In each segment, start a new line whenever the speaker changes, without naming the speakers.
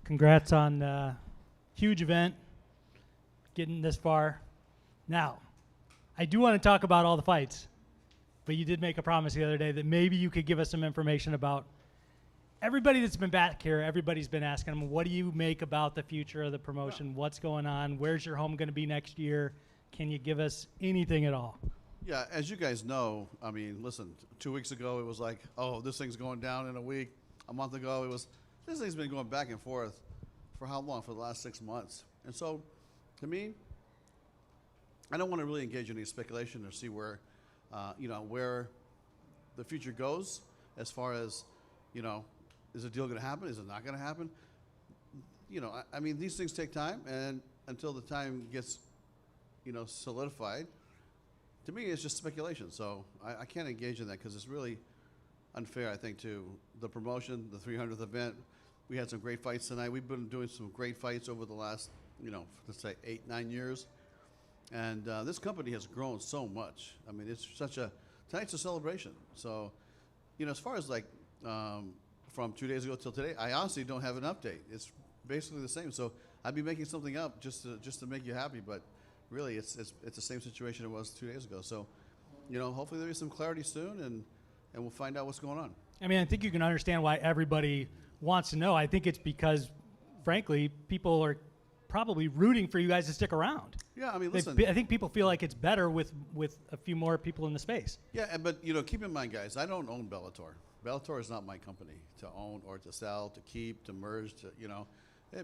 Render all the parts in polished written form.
Congrats on huge event, getting this far. Now, I do want to talk about all the fights, but you did make a promise the other day that maybe you could give us some information about everybody that's been back here. Everybody's been asking them, what do you make about the future of the promotion? What's going on? Where's your home going to be next year? Can you give us anything at all?
Yeah, as you guys know, I mean, listen, 2 weeks ago it was like, oh, this thing's going down in a week. A month ago it was, this thing's been going back and forth for how long? For the last 6 months. And so, to me, I don't want to really engage in any speculation or see where, where the future goes as far as, is a deal going to happen? Is it not going to happen? I mean, these things take time, and until the time gets, solidified, to me, it's just speculation. So I can't engage in that because it's really unfair, I think, to the promotion, the 300th event. We had some great fights tonight. We've been doing some great fights over the last, let's say 8-9 years. And this company has grown so much. I mean, it's tonight's a celebration. So, as far as like from 2 days ago till today, I honestly don't have an update. It's basically the same. So I'd be making something up just to make you happy, but really it's the same situation it was 2 days ago. So, hopefully there'll be some clarity soon, and we'll find out what's going on. I
mean, I think you can understand why everybody wants to know. I think it's because, frankly, people are probably rooting for you guys to stick around.
Yeah, I mean, listen.
I think people feel like it's better with a few more people in the space.
Yeah, but keep in mind, guys, I don't own Bellator. Bellator is not my company to own or to sell, to keep, to merge.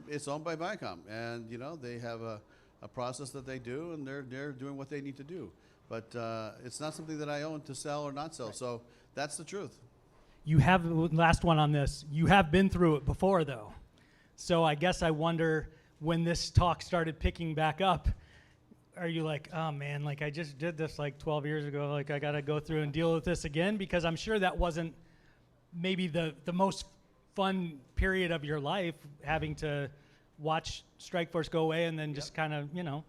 It's owned by Viacom, and they have a process that they do, and they're doing what they need to do. But it's not something that I own to sell or not sell. Right. So that's the truth.
You have, last one on this, you have been through it before, though. So I guess I wonder, when this talk started picking back up, are you like, oh man, like I just did this like 12 years ago, like I got to go through and deal with this again? Because I'm sure that wasn't maybe the most fun period of your life, having to watch Strikeforce go away and then just kind of, Yep.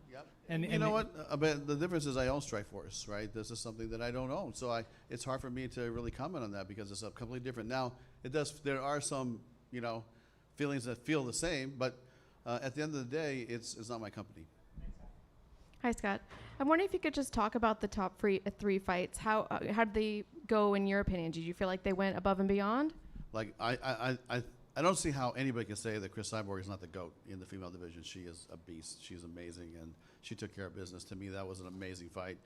And you know what? But the difference is I own Strikeforce, right? This is something that I don't own. So it's hard for me to really comment on that because it's completely different. Now, there are some, feelings that feel the same, but at the end of the day, it's not my company.
Hi, Scott. I'm wondering if you could just talk about the top three fights. How did they go in your opinion? Did you feel like they went above and beyond?
Like I don't see how anybody can say that Cris Cyborg is not the GOAT in the female division. She is a beast. She's amazing, and she took care of business. To me, that was an amazing fight.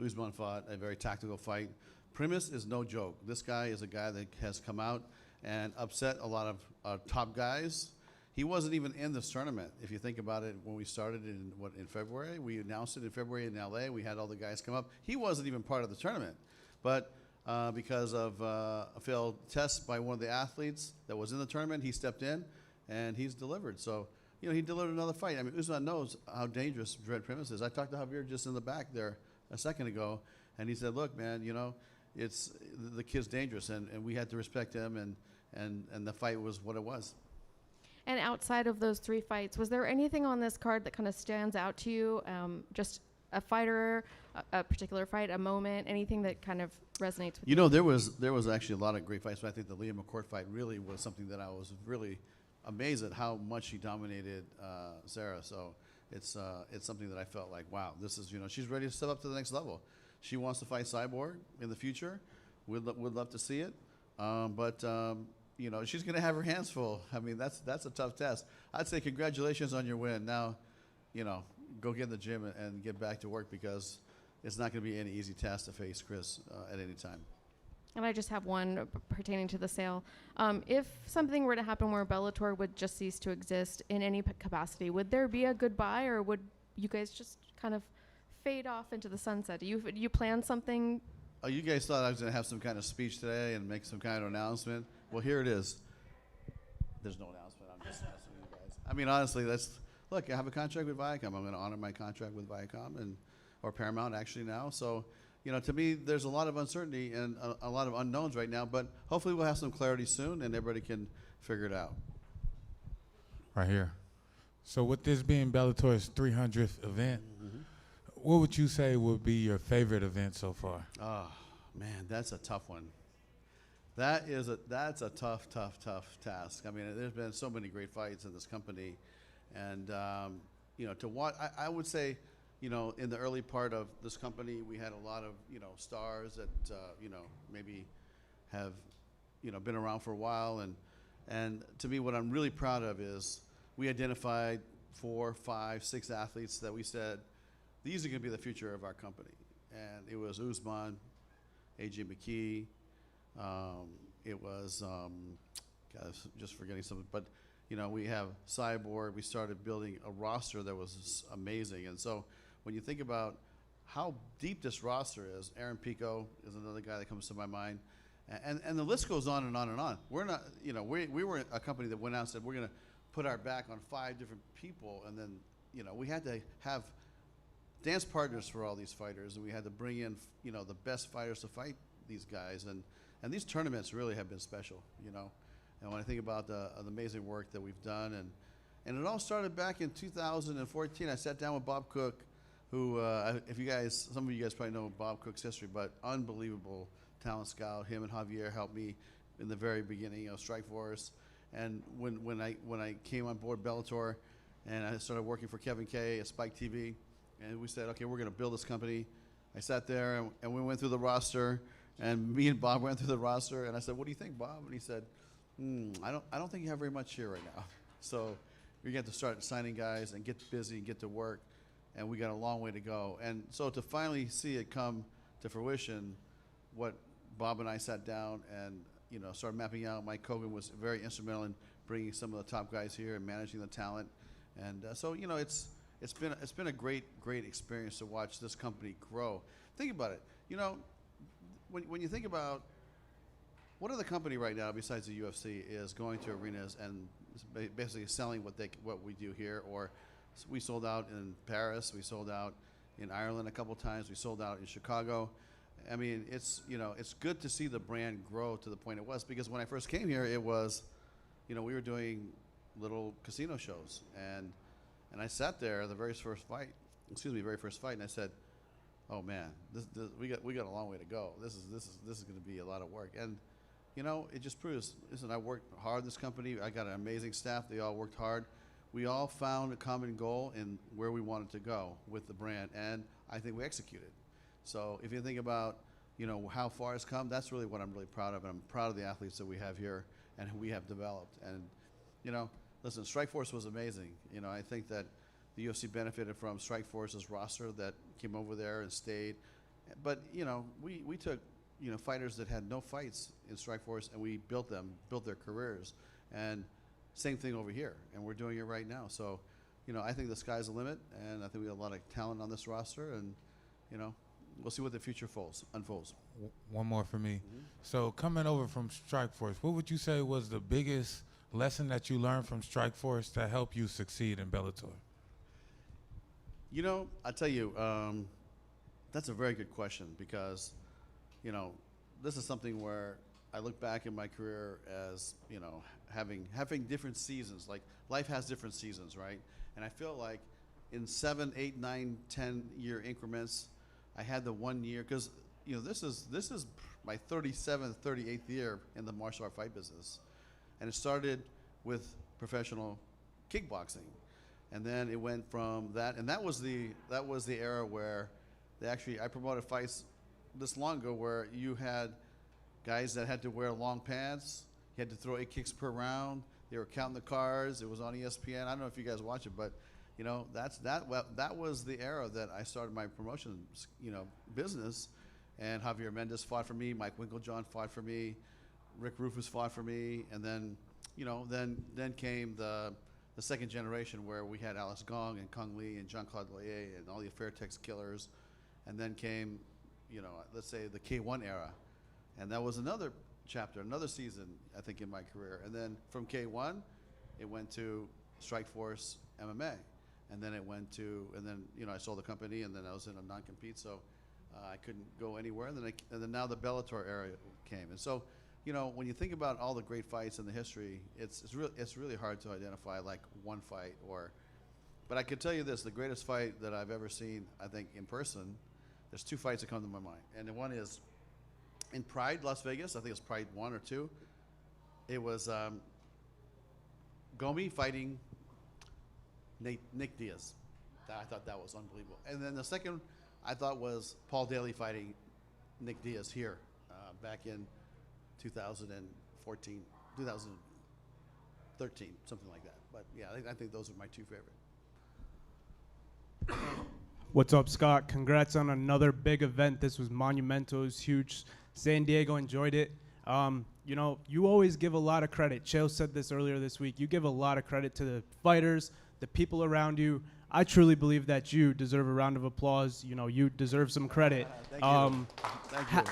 Usman fought a very tactical fight. Primus is no joke. This guy is a guy that has come out and upset a lot of top guys. He wasn't even in this tournament. If you think about it, when we started in February, we announced it in February in LA. We had all the guys come up. He wasn't even part of the tournament, but because of a failed test by one of the athletes that was in the tournament, he stepped in and he's delivered. So, he delivered another fight. I mean, Usman knows how dangerous Dread Primus is. I talked to Javier just in the back there a second ago, and he said, look, man, it's the kid's dangerous, and we had to respect him, and the fight was what it was.
And outside of those three fights, was there anything on this card that kind of stands out to you? Just a fighter, a particular fight, a moment, anything that kind of resonates with you?
There was actually a lot of great fights, but I think the Leah McCourt fight really was something that I was really amazed at how much she dominated Sarah. So it's something that I felt like, wow, this is, she's ready to step up to the next level. She wants to fight Cyborg in the future. We'd love to see it. But she's going to have her hands full. I mean, that's a tough test. I'd say congratulations on your win. Now, go get in the gym and get back to work, because it's not going to be any easy task to face Cris at any time.
And I just have one pertaining to the sale. If something were to happen where Bellator would just cease to exist in any capacity, would there be a goodbye, or would you guys just kind of fade off into the sunset? Do you plan something?
Oh, you guys thought I was going to have some kind of speech today and make some kind of announcement? Well, here it is. There's no announcement. I'm just messing with you guys. I mean, honestly, look, I have a contract with Viacom. I'm going to honor my contract with Viacom or Paramount actually now. So, to me, there's a lot of uncertainty and a lot of unknowns right now, but hopefully we'll have some clarity soon and everybody can figure it out.
Right here. So with this being Bellator's 300th event, what would you say would be your favorite event so far?
Oh, man, that's a tough one. That's a tough task. I mean, there's been so many great fights in this company, and to watch, I would say, in the early part of this company, we had a lot of stars that maybe have been around for a while, and to me, what I'm really proud of is we identified 4, 5, 6 athletes that we said these are going to be the future of our company, and it was Usman, AJ McKee. It was, guys, just forgetting something, but we have Cyborg. We started building a roster that was amazing, and so when you think about how deep this roster is, Aaron Pico is another guy that comes to my mind, and the list goes on and on and on. We're not, we were a company that went out and said we're going to put our back on 5 different people, and then we had to have dance partners for all these fighters, and we had to bring in the best fighters to fight these guys, and these tournaments really have been special, and when I think about the amazing work that we've done, and it all started back in 2014. I sat down with Bob Cook, who some of you guys probably know Bob Cook's history, but unbelievable talent scout. Him and Javier helped me in the very beginning of Strikeforce, and when I came on board Bellator, and I started working for Kevin Kay at Spike TV, and we said, okay, we're going to build this company. I sat there and we went through the roster, and me and Bob went through the roster, and I said, what do you think, Bob? And he said, I don't think you have very much here right now. So you're going to have to start signing guys and get busy and get to work, and we got a long way to go. And so to finally see it come to fruition, what Bob and I sat down and started mapping out. Mike Kogan was very instrumental in bringing some of the top guys here and managing the talent, and so it's been a great experience to watch this company grow. Think about it. When you think about what other company right now besides the UFC is going to arenas and basically selling what we do here, or we sold out in Paris, we sold out in Ireland a couple times, we sold out in Chicago. I mean, it's good to see the brand grow to the point it was, because when I first came here, it was, we were doing little casino shows, and I sat there the very first fight, and I said, oh man, this we got a long way to go. This is going to be a lot of work, and it just proves. Listen, I worked hard in this company. I got an amazing staff. They all worked hard. We all found a common goal in where we wanted to go with the brand, and I think we executed. So if you think about, how far it's come, that's really what I'm really proud of. And I'm proud of the athletes that we have here and who we have developed. And, listen, Strikeforce was amazing. I think that the UFC benefited from Strikeforce's roster that came over there and stayed. But, we took, fighters that had no fights in Strikeforce, and we built their careers. And same thing over here. And we're doing it right now. So, I think the sky's the limit, and I think we have a lot of talent on this roster, and, we'll see what the future unfolds.
One more for me. Mm-hmm. So coming over from Strikeforce, what would you say was the biggest lesson that you learned from Strikeforce that helped you succeed in Bellator?
I tell you, that's a very good question, because, this is something where I look back in my career as, having different seasons. Like, life has different seasons, right? And I feel like in 7, 8, 9, 10-year increments, I had the 1 year, because this is my 37th, 38th year in the martial art fight business, and it started with professional kickboxing, and then it went from that, and that was the era where I promoted fights this long ago, where you had guys that had to wear long pants, you had to throw 8 kicks per round, they were counting the cards, it was on ESPN. I don't know if you guys watch it, but that was the era that I started my promotion, business, and Javier Mendez fought for me, Mike Winklejohn fought for me, Rick Rufus fought for me, and then, then came the second generation, where we had Alex Gong and Kung Lee and Jean-Claude Loyer and all the Fairtex killers, and then came, let's say the K1 era, and that was another chapter, another season, I think, in my career. And then from K1, it went to Strikeforce MMA. And then I sold the company, and then I was in a non-compete, so I couldn't go anywhere. And then now the Bellator era came. And so, when you think about all the great fights in the history, it's really hard to identify like one fight but I can tell you this: the greatest fight that I've ever seen, I think, in person. There's 2 fights that come to my mind, and the one is in Pride, Las Vegas, I think it was Pride 1 or 2, it was Gomi fighting Nick Diaz. I thought that was unbelievable. And then the second I thought was Paul Daly fighting Nick Diaz here back in 2014, 2013, something like that. But yeah, I think those are my two favorite.
What's up, Scott? Congrats on another big event. This was monumental. It was huge. San Diego enjoyed it. You know, you always give a lot of credit. Chael said this earlier this week. You give a lot of credit to the fighters, the people around you. I truly believe that you deserve a round of applause. You know, you deserve some credit.
Thank you. Thank you.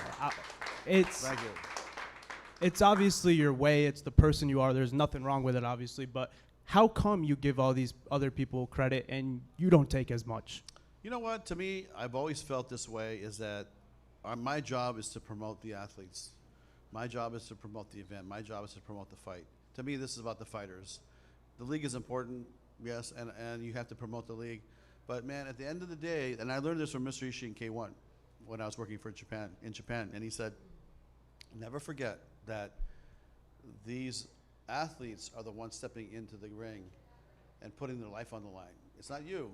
Thank you.
It's obviously your way. It's the person you are. There's nothing wrong with it, obviously. But how come you give all these other people credit and you don't take as much?
You know what? To me, I've always felt this way, is that my job is to promote the athletes. My job is to promote the event. My job is to promote the fight. To me, this is about the fighters. The league is important, yes, and you have to promote the league. But man, at the end of the day, and I learned this from Mr. Ishii in K1 when I was working for Japan, and he said, never forget that these athletes are the ones stepping into the ring and putting their life on the line. It's not you.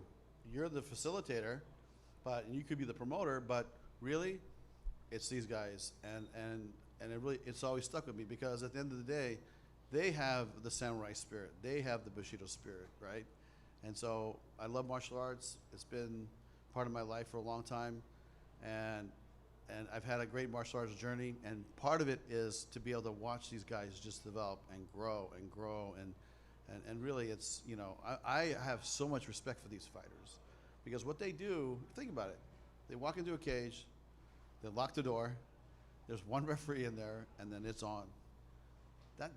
You're the facilitator, but you could be the promoter, but really, it's these guys. And it's always stuck with me, because at the end of the day, they have the samurai spirit. They have the Bushido spirit, right? And so I love martial arts. It's been part of my life for a long time. And I've had a great martial arts journey. And part of it is to be able to watch these guys just develop and grow and grow. And really, it's, you know, I have so much respect for these fighters, because what they do, think about it. They walk into a cage, they lock the door, there's one referee in there, and then it's on.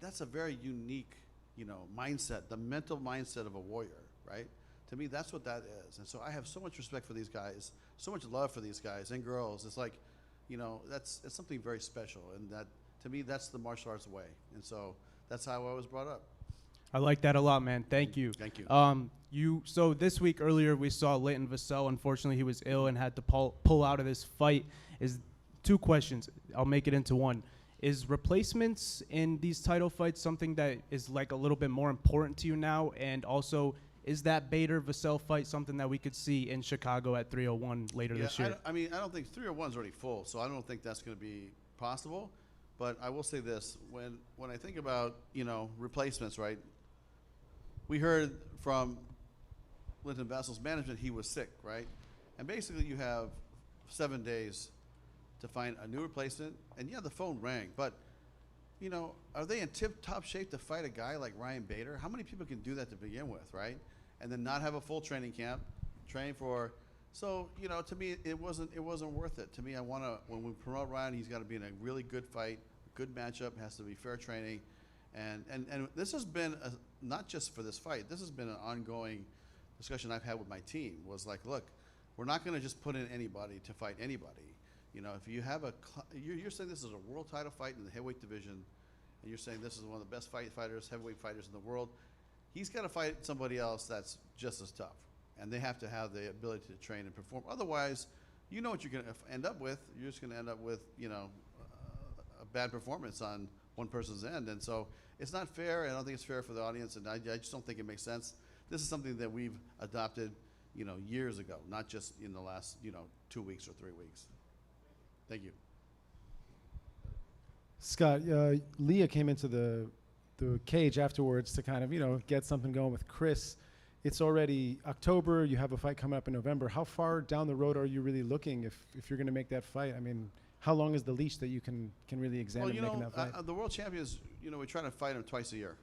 That's a very unique, you know, mindset, the mental mindset of a warrior, right? To me, that's what that is. And so I have so much respect for these guys, so much love for these guys and girls. It's like, you know, it's something very special. And that, to me, that's the martial arts way. And so that's how I was brought up.
I like that a lot, man. Thank you.
Thank you.
So this week earlier we saw Leighton Vassell. Unfortunately, he was ill and had to pull out of this fight. Is two questions. I'll make it into one. Is replacements in these title fights something that is like a little bit more important to you now? And also, is that Bader-Vassell fight something that we could see in Chicago at 301 later this year?
I mean, I don't think 301 is already full, so I don't think that's going to be possible. But I will say this: when I think about, you know, replacements, right? We heard from Linton Vassell's management he was sick, right? And basically you have 7 days to find a new replacement. And yeah, the phone rang, but you know, are they in tip-top shape to fight a guy like Ryan Bader? How many people can do that to begin with, right? And then not have a full training camp, train for. So, you know, to me, it wasn't worth it. To me, when we promote Ryan, he's got to be in a really good fight, good matchup, has to be fair training. And this has been not just for this fight. This has been an ongoing discussion I've had with my team. Was like, look, we're not going to just put in anybody to fight anybody. You know, if you have you're saying this is a world title fight in the heavyweight division, and you're saying this is one of the best heavyweight fighters in the world. He's got to fight somebody else that's just as tough, and they have to have the ability to train and perform. Otherwise, you know what you're going to end up with. You're just going to end up with, you know, a bad performance on one person's end. And so it's not fair. I don't think it's fair for the audience, and I just don't think it makes sense. This is something that we've adopted, you know, years ago, not just in the last, you know, 2 weeks or 3 weeks. Thank you.
Scott, Leah came into the cage afterwards to kind of, you know, get something going with Chris. It's already October. You have a fight coming up in November. How far down the road are you really looking if you're going to make that fight? I mean, how long is the leash that you can really examine making that fight?
The world champions, you know, we try to fight them twice a year.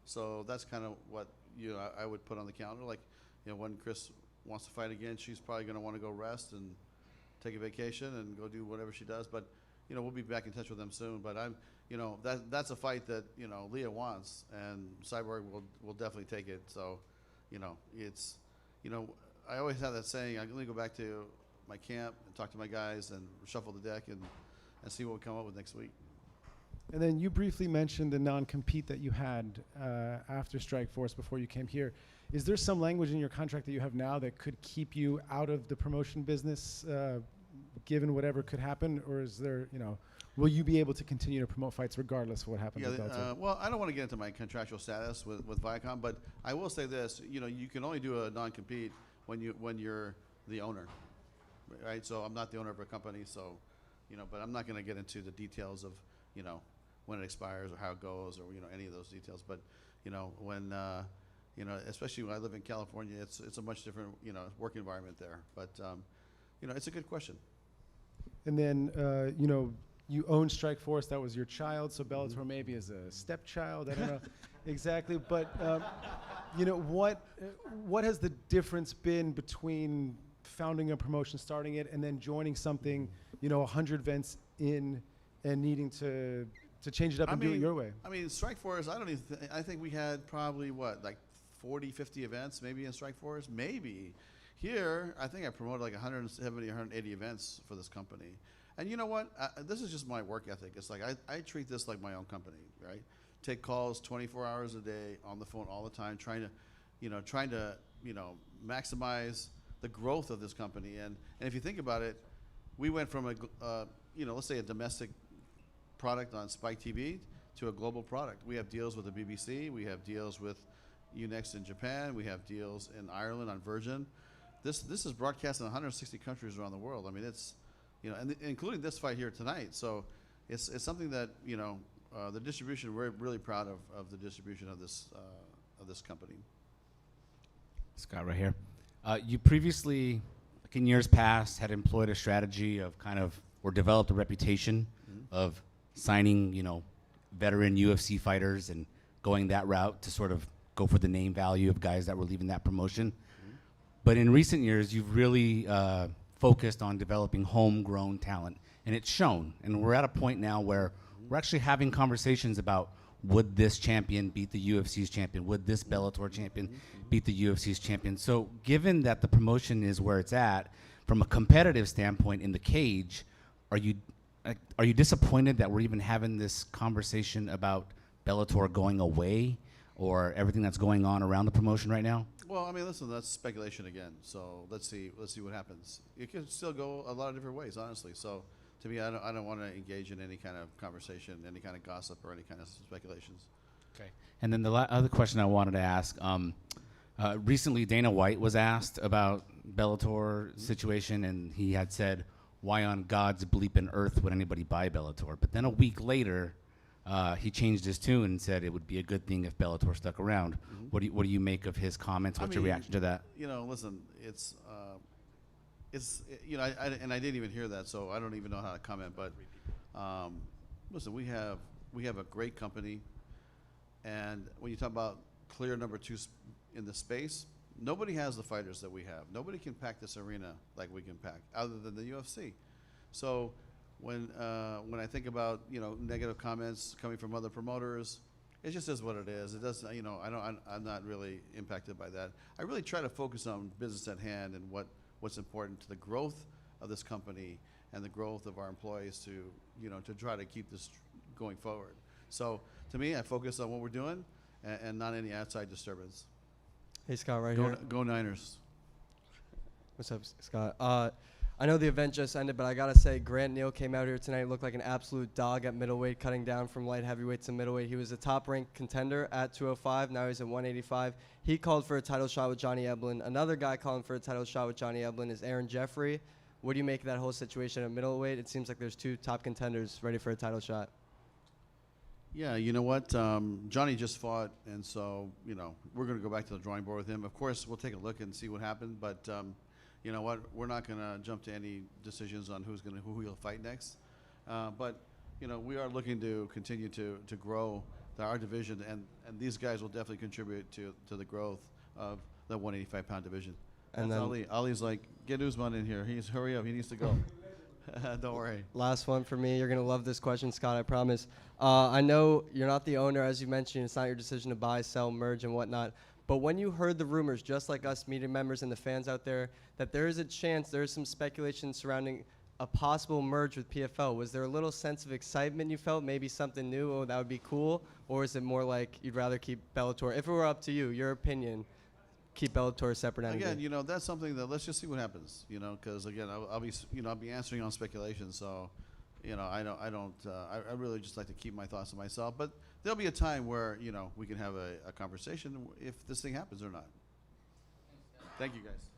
So that's kind of what, you know, I would put on the calendar. Like, you know, when Chris wants to fight again, she's probably going to want to go rest and take a vacation and go do whatever she does. But, you know, we'll be back in touch with them soon. But you know, that's a fight that, you know, Leah wants, and Cyborg will definitely take it. So, you know, it's, you know, I always have that saying, I'm going to go back to my camp and talk to my guys and shuffle the deck and see what we come up with next week.
And then you briefly mentioned the non-compete that you had after Strikeforce before you came here. Is there some language in your contract that you have now that could keep you out of the promotion business, given whatever could happen, or is there, you know, will you be able to continue to promote fights regardless of what happens
Yeah,
with Bellator?
well, I don't want to get into my contractual status with Viacom, but I will say this: you can only do a non-compete when you're the owner, right? So I'm not the owner of a company, so but I'm not going to get into the details of when it expires or how it goes or any of those details. But when especially when I live in California, it's a much different work environment there. But it's a good question.
And then, you own Strikeforce. That was your child. So Bellator maybe is a stepchild. I don't know exactly. But, what has the difference been between founding a promotion, starting it, and then joining something, 100 events in and needing to change it up and do it your way?
I mean, Strikeforce, I think we had probably, like 40, 50 events maybe in Strikeforce. Maybe. Here, I think I promoted like 170, 180 events for this company. And you know what? This is just my work ethic. It's like I treat this like my own company, right? Take calls 24 hours a day on the phone all the time, trying to maximize the growth of this company. And if you think about it, we went from let's say a domestic product on Spike TV to a global product. We have deals with the BBC. We have deals with Unext in Japan. We have deals in Ireland on Virgin. This is broadcast in 160 countries around the world. I mean, it's and including this fight here tonight. So it's something that the distribution, we're really proud of the distribution of this company.
Scott, right here. You previously, like in years past, had employed a strategy of or developed a reputation of signing, veteran UFC fighters and going that route to sort of go for the name value of guys that were leaving that promotion. But in recent years, you've really focused on developing homegrown talent, and it's shown. And we're at a point now where we're actually having conversations about, would this champion beat the UFC's champion? Would this Bellator champion beat the UFC's champion? So given that the promotion is where it's at, from a competitive standpoint in the cage, are you disappointed that we're even having this conversation about Bellator going away or everything that's going on around the promotion right now?
Well, I mean, listen, that's speculation again. So let's see what happens. It could still go a lot of different ways, honestly. So to me, I don't want to engage in any kind of conversation, any kind of gossip, or any kind of speculations.
Okay. And then the other question I wanted to ask, recently Dana White was asked about Bellator situation, and he had said, why on God's bleeping earth would anybody buy Bellator? But then a week later, he changed his tune and said it would be a good thing if Bellator stuck around. What do you make of his comments? What's your reaction to that?
Listen, I didn't even hear that, so I don't even know how to comment. But listen, we have a great company, and when you talk about clear number two in the space, nobody has the fighters that we have. Nobody can pack this arena like we can pack, other than the UFC. So when I think about negative comments coming from other promoters, it just is what it is. It doesn't, I'm not really impacted by that. I really try to focus on business at hand and what's important to the growth of this company and the growth of our employees to try to keep this going forward. So to me, I focus on what we're doing and not any outside disturbance.
Hey, Scott, right here.
Go Niners.
What's up, Scott? I know the event just ended, but I got to say, Grant Neal came out here tonight, looked like an absolute dog at middleweight, cutting down from light heavyweight to middleweight. He was a top-ranked contender at 205. Now he's at 185. He called for a title shot with Johnny Eblen. Another guy calling for a title shot with Johnny Eblen is Aaron Jeffrey. What do you make of that whole situation at middleweight? It seems like there's two top contenders ready for a title shot.
Yeah, you know what? Johnny just fought, and so, we're going to go back to the drawing board with him. Of course, we'll take a look and see what happened, but you know what? We're not going to jump to any decisions on who he'll fight next. But, we are looking to continue to grow our division, and these guys will definitely contribute to the growth of the 185-pound division. And then Ali. Ali's like, get Usman in here. Hurry up. He needs to go. Don't worry.
Last one for me. You're going to love this question, Scott, I promise. I know you're not the owner, as you mentioned. It's not your decision to buy, sell, merge, and whatnot. But when you heard the rumors, just like us media members and the fans out there, that there is a chance, there is some speculation surrounding a possible merge with PFL, was there a little sense of excitement you felt, maybe something new, oh, that would be cool? Or is it more like you'd rather keep Bellator? If it were up to you, your opinion, keep Bellator a separate entity.
Again, that's something that let's just see what happens, because again, I'll be answering on speculation. So, you know, I really just like to keep my thoughts to myself. But there'll be a time where, you know, we can have a conversation if this thing happens or not. Thank you, guys.